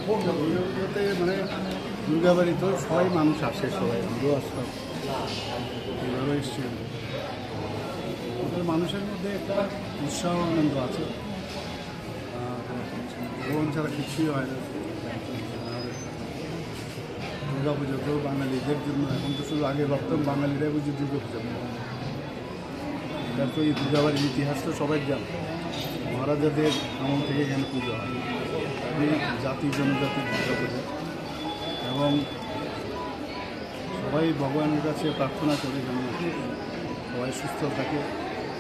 দুর্গাপুজোতে মানে দুর্গাবাড়ি তো সবাই মানুষ আসে, সবাই আমরাও আসতাম, এইভাবে এসছি। ওদের মানুষের মধ্যে একটা উৎসাহ আনন্দ আছে, ভগবান ছাড়া কিছুই হয় না। আর দুর্গাপুজো তো বাঙালিদের জন্য, এখন তো শুধু আগে ভাবতাম বাঙালিরাই বুঝি দুর্গাপুজো। এটা তো এই দুর্গাবাড়ির ইতিহাস তো সবাই জানে, মহারাজাদের আমল থেকে এখানে পুজো হয়, এই জাতি জনজাতির দুর্গাপুজো। এবং সবাই ভগবানের কাছে প্রার্থনা করে যেন সবাই সুস্থ থাকে,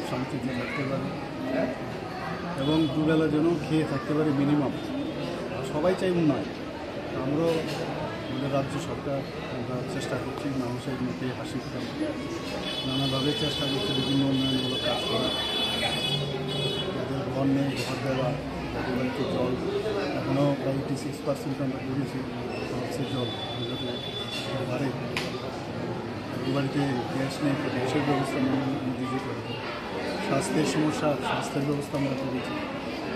শান্তিতে থাকতে পারে এবং দুবেলা যেন খেয়ে থাকতে পারে মিনিমাম। সবাই চাই উন্নয়ন, আমরাও আমাদের রাজ্য সরকার আমরা চেষ্টা করছি মানুষের মুখে হাসি ফোটানো, নানাভাবে চেষ্টা করছি বিভিন্ন উন্নয়নমূলক কাজ করা, যাদের ঘর নেই ঘর দেওয়া, যাদের বাড়িতে জল এখনও প্রায় 86% আমরা করেছি, হচ্ছে জল যাতে বাড়ে। বাড়িতে গ্যাস নেই, গ্যাসের ব্যবস্থা নিজে করে। স্বাস্থ্যের সমস্যা, স্বাস্থ্যের ব্যবস্থা আমরা করেছি,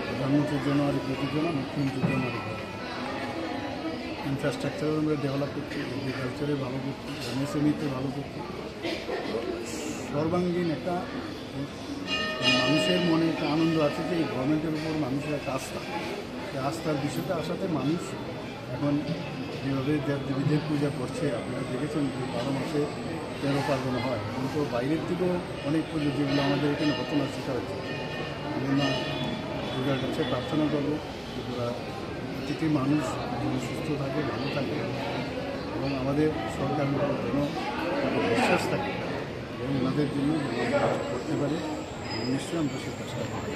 প্রধানমন্ত্রীর জন্য আর যোজনা, মুখ্যমন্ত্রীর জন্য আর ইনফ্রাস্ট্রাকচারও আমরা ডেভেলপ করছি, এগ্রিকালচারে ভালো করছি, এমএসএমইতে ভালো করছি। সর্বাঙ্গীন একটা মানুষের মনে একটা আনন্দ আছে যে এই গভর্নমেন্টের উপর মানুষের একটা আস্থা, এই আস্থার বিষয়টা আসাতে মানুষ এখন যেভাবে দেবদেবীদের পূজা করছে, আপনারা দেখেছেন যে 12 মাসে 13 পার্বণ হয়, কিন্তু বাইরের থেকেও অনেক পুজো যেগুলো আমাদের এখানে হতো না সেটা হচ্ছে। আমরা দুর্গার কাছে প্রার্থনা করবো যে প্রতিটি মানুষ যেন সুস্থ থাকে, ভালো থাকে এবং আমাদের সরকারের উপর যেন বিশ্বাস থাকে এবং ওনাদের জন্য করতে পারে, নিশ্চয়ই আমরা সে চেষ্টা করি।